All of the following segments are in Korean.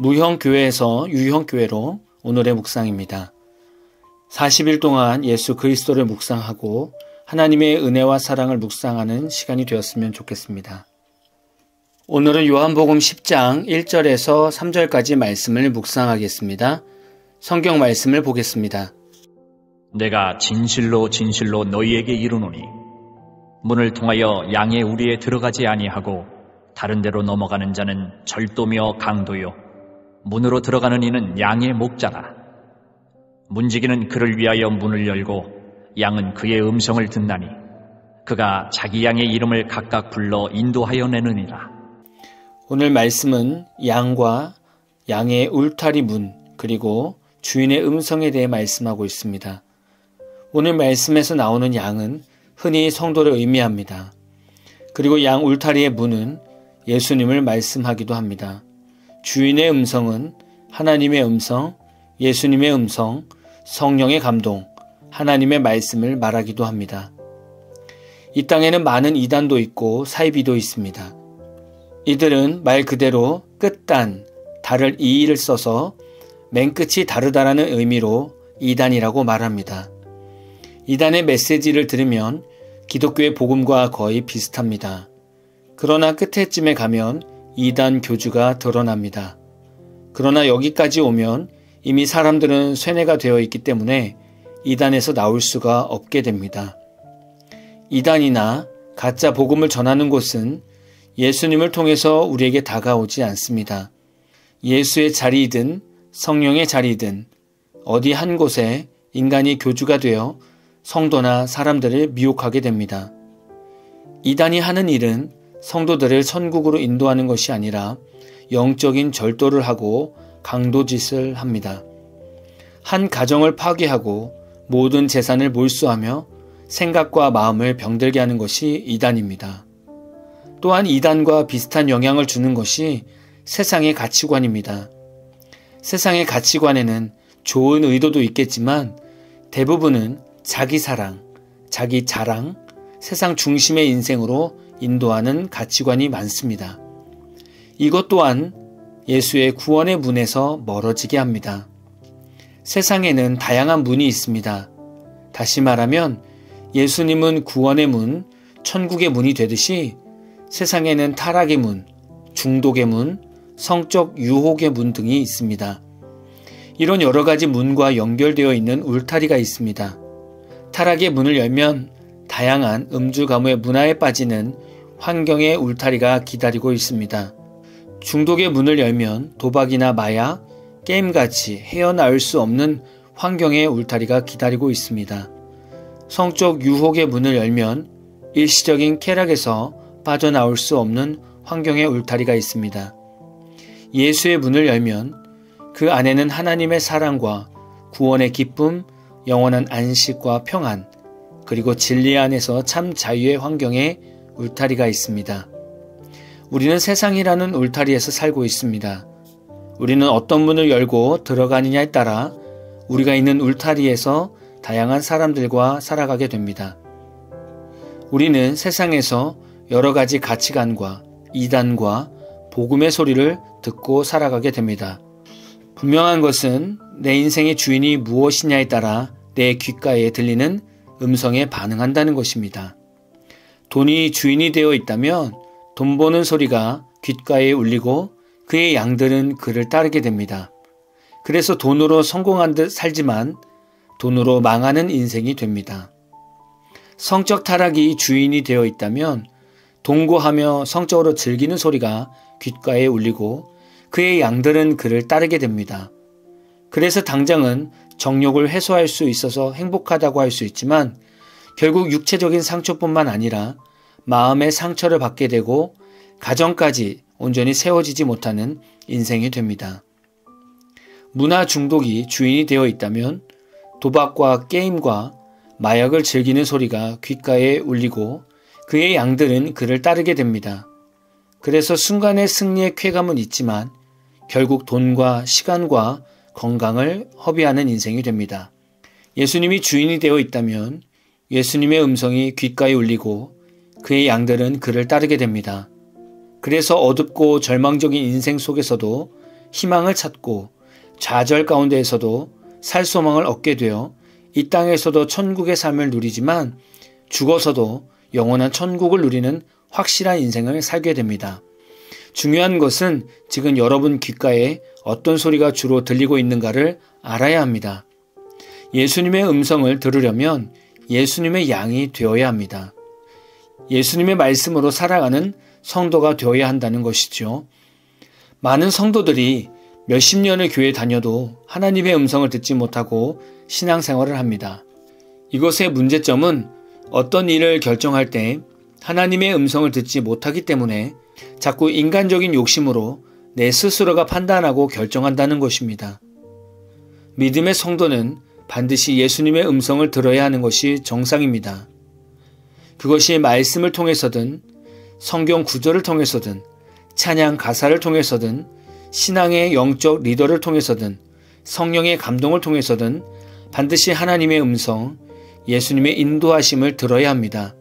무형교회에서 유형교회로 오늘의 묵상입니다. 40일 동안 예수 그리스도를 묵상하고 하나님의 은혜와 사랑을 묵상하는 시간이 되었으면 좋겠습니다. 오늘은 요한복음 10장 1절에서 3절까지 말씀을 묵상하겠습니다. 성경 말씀을 보겠습니다. 내가 진실로 진실로 너희에게 이르노니 문을 통하여 양의 우리에 들어가지 아니하고 다른 데로 넘어가는 자는 절도며 강도요 문으로 들어가는 이는 양의 목자라. 문지기는 그를 위하여 문을 열고 양은 그의 음성을 듣나니 그가 자기 양의 이름을 각각 불러 인도하여 내느니라. 오늘 말씀은 양과 양의 울타리 문 그리고 주인의 음성에 대해 말씀하고 있습니다. 오늘 말씀에서 나오는 양은 흔히 성도를 의미합니다. 그리고 양 울타리의 문은 예수님을 말씀하기도 합니다. 주인의 음성은 하나님의 음성, 예수님의 음성, 성령의 감동, 하나님의 말씀을 말하기도 합니다. 이 땅에는 많은 이단도 있고 사이비도 있습니다. 이들은 말 그대로 끝단, 다를 이의를 써서 맨 끝이 다르다라는 의미로 이단이라고 말합니다. 이단의 메시지를 들으면 기독교의 복음과 거의 비슷합니다. 그러나 끝에쯤에 가면 이단 교주가 드러납니다. 그러나 여기까지 오면 이미 사람들은 쇠뇌가 되어 있기 때문에 이단에서 나올 수가 없게 됩니다. 이단이나 가짜 복음을 전하는 곳은 예수님을 통해서 우리에게 다가오지 않습니다. 예수의 자리이든 성령의 자리이든 어디 한 곳에 인간이 교주가 되어 성도나 사람들을 미혹하게 됩니다. 이단이 하는 일은 성도들을 천국으로 인도하는 것이 아니라 영적인 절도를 하고 강도짓을 합니다. 한 가정을 파괴하고 모든 재산을 몰수하며 생각과 마음을 병들게 하는 것이 이단입니다. 또한 이단과 비슷한 영향을 주는 것이 세상의 가치관입니다. 세상의 가치관에는 좋은 의도도 있겠지만 대부분은 자기 사랑, 자기 자랑, 세상 중심의 인생으로 인도하는 가치관이 많습니다. 이것 또한 예수의 구원의 문에서 멀어지게 합니다. 세상에는 다양한 문이 있습니다. 다시 말하면 예수님은 구원의 문, 천국의 문이 되듯이 세상에는 타락의 문, 중독의 문, 성적 유혹의 문 등이 있습니다. 이런 여러 가지 문과 연결되어 있는 울타리가 있습니다. 타락의 문을 열면 다양한 음주가무의 문화에 빠지는 환경의 울타리가 기다리고 있습니다. 중독의 문을 열면 도박이나 마약, 게임같이 헤어나올 수 없는 환경의 울타리가 기다리고 있습니다. 성적 유혹의 문을 열면 일시적인 쾌락에서 빠져나올 수 없는 환경의 울타리가 있습니다. 예수의 문을 열면 그 안에는 하나님의 사랑과 구원의 기쁨, 영원한 안식과 평안, 그리고 진리 안에서 참 자유의 환경에 울타리가 있습니다. 우리는 세상이라는 울타리에서 살고 있습니다. 우리는 어떤 문을 열고 들어가느냐에 따라 우리가 있는 울타리에서 다양한 사람들과 살아가게 됩니다. 우리는 세상에서 여러 가지 가치관과 이단과 복음의 소리를 듣고 살아가게 됩니다. 분명한 것은 내 인생의 주인이 무엇이냐에 따라 내 귓가에 들리는 음성에 반응한다는 것입니다. 돈이 주인이 되어 있다면 돈 버는 소리가 귓가에 울리고 그의 양들은 그를 따르게 됩니다. 그래서 돈으로 성공한 듯 살지만 돈으로 망하는 인생이 됩니다. 성적 타락이 주인이 되어 있다면 동거하며 성적으로 즐기는 소리가 귓가에 울리고 그의 양들은 그를 따르게 됩니다. 그래서 당장은 정욕을 해소할 수 있어서 행복하다고 할 수 있지만 결국 육체적인 상처뿐만 아니라 마음의 상처를 받게 되고 가정까지 온전히 세워지지 못하는 인생이 됩니다. 문화 중독이 주인이 되어 있다면 도박과 게임과 마약을 즐기는 소리가 귓가에 울리고 그의 양들은 그를 따르게 됩니다. 그래서 순간의 승리의 쾌감은 있지만 결국 돈과 시간과 건강을 허비하는 인생이 됩니다. 예수님이 주인이 되어 있다면 예수님의 음성이 귓가에 울리고 그의 양들은 그를 따르게 됩니다. 그래서 어둡고 절망적인 인생 속에서도 희망을 찾고 좌절 가운데에서도 살 소망을 얻게 되어 이 땅에서도 천국의 삶을 누리지만 죽어서도 영원한 천국을 누리는 확실한 인생을 살게 됩니다. 중요한 것은 지금 여러분 귓가에 어떤 소리가 주로 들리고 있는가를 알아야 합니다. 예수님의 음성을 들으려면 예수님의 양이 되어야 합니다. 예수님의 말씀으로 살아가는 성도가 되어야 한다는 것이죠. 많은 성도들이 몇십 년을 교회 다녀도 하나님의 음성을 듣지 못하고 신앙생활을 합니다. 이것의 문제점은 어떤 일을 결정할 때 하나님의 음성을 듣지 못하기 때문에 자꾸 인간적인 욕심으로 내 스스로가 판단하고 결정한다는 것입니다. 믿음의 성도는 반드시 예수님의 음성을 들어야 하는 것이 정상입니다. 그것이 말씀을 통해서든 성경 구절을 통해서든 찬양 가사를 통해서든 신앙의 영적 리더를 통해서든 성령의 감동을 통해서든 반드시 하나님의 음성, 예수님의 인도하심을 들어야 합니다.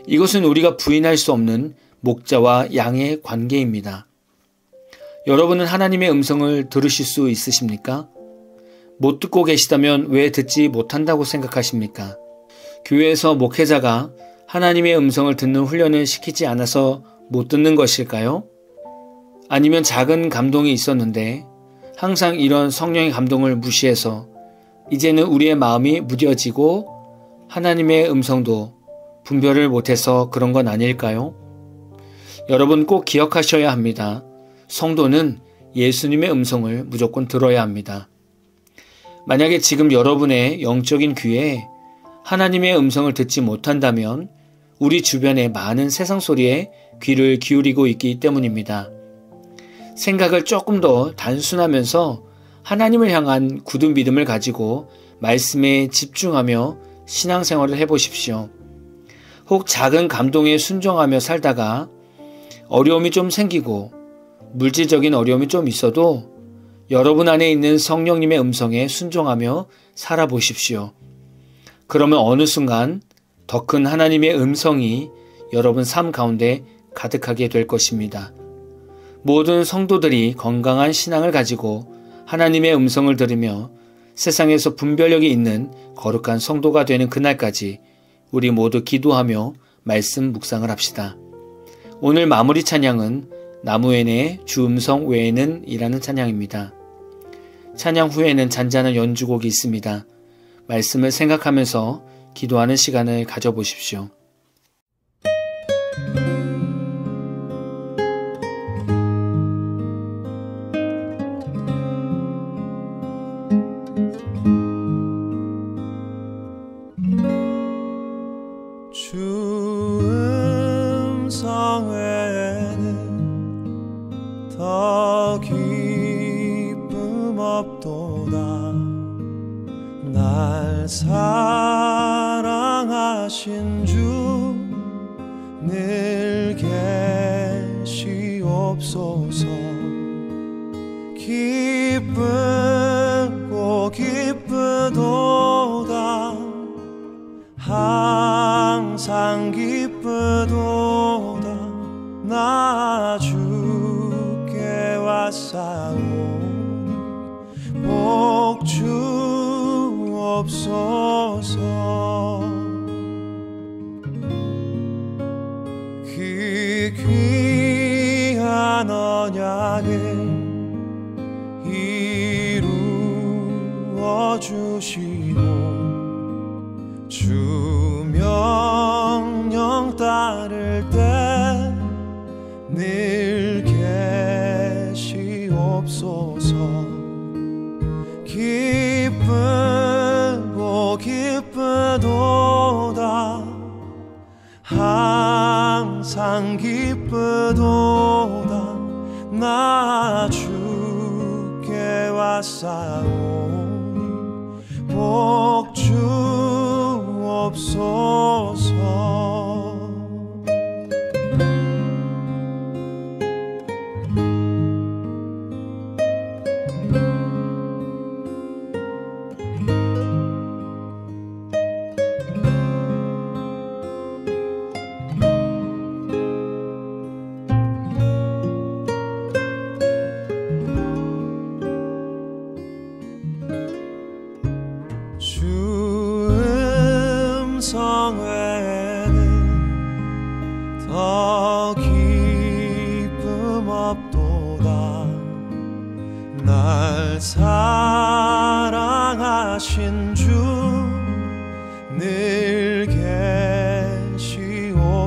이것은 우리가 부인할 수 없는 목자와 양의 관계입니다. 여러분은 하나님의 음성을 들으실 수 있으십니까? 못 듣고 계시다면 왜 듣지 못한다고 생각하십니까? 교회에서 목회자가 하나님의 음성을 듣는 훈련을 시키지 않아서 못 듣는 것일까요? 아니면 작은 감동이 있었는데 항상 이런 성령의 감동을 무시해서 이제는 우리의 마음이 무뎌지고 하나님의 음성도 분별을 못해서 그런 건 아닐까요? 여러분 꼭 기억하셔야 합니다. 성도는 예수님의 음성을 무조건 들어야 합니다. 만약에 지금 여러분의 영적인 귀에 하나님의 음성을 듣지 못한다면 우리 주변의 많은 세상 소리에 귀를 기울이고 있기 때문입니다. 생각을 조금 더 단순하면서 하나님을 향한 굳은 믿음을 가지고 말씀에 집중하며 신앙생활을 해보십시오. 혹 작은 감동에 순종하며 살다가 어려움이 좀 생기고 물질적인 어려움이 좀 있어도 여러분 안에 있는 성령님의 음성에 순종하며 살아보십시오. 그러면 어느 순간 더 큰 하나님의 음성이 여러분 삶 가운데 가득하게 될 것입니다. 모든 성도들이 건강한 신앙을 가지고 하나님의 음성을 들으며 세상에서 분별력이 있는 거룩한 성도가 되는 그날까지 우리 모두 기도하며 말씀 묵상을 합시다. 오늘 마무리 찬양은 나무엔의 주 음성 외에는 이라는 찬양입니다. 찬양 후에는 잔잔한 연주곡이 있습니다. 말씀을 생각하면서 기도하는 시간을 가져보십시오. 주 음성 외에는 더 기쁨 없도다. 날 사랑하신 주 늘 계시옵소서. 기쁘고 기쁘도다. 항상 기쁘도다. 나 주께 왔사오니 복 주옵소서. 그 귀한 언약을 이루어 주시고 주 명령 따를 때 늘 계시옵소서. 기쁘고 기쁘도다. 항상 기쁘도다. 나 주께 왔사오니 복 주옵소서.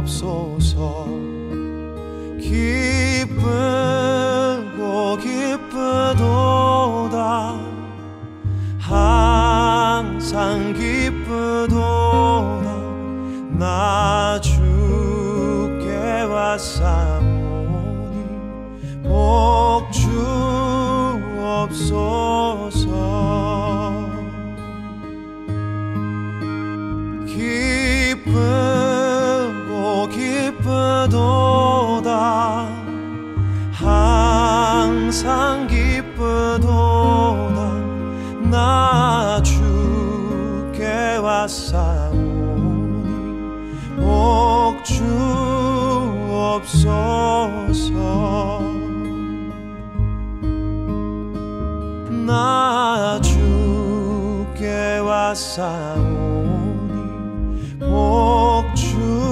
주옵소서. 기쁘고 기쁘도다 항상 기쁘도다 나 주께 왔사오니 복 주옵소서. 기쁘고 기쁘도다 항상 기쁘도다 나 주께 왔사오니 복 주옵소서. 나 주께 왔사오니 복 주옵소서.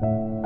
복종하리라.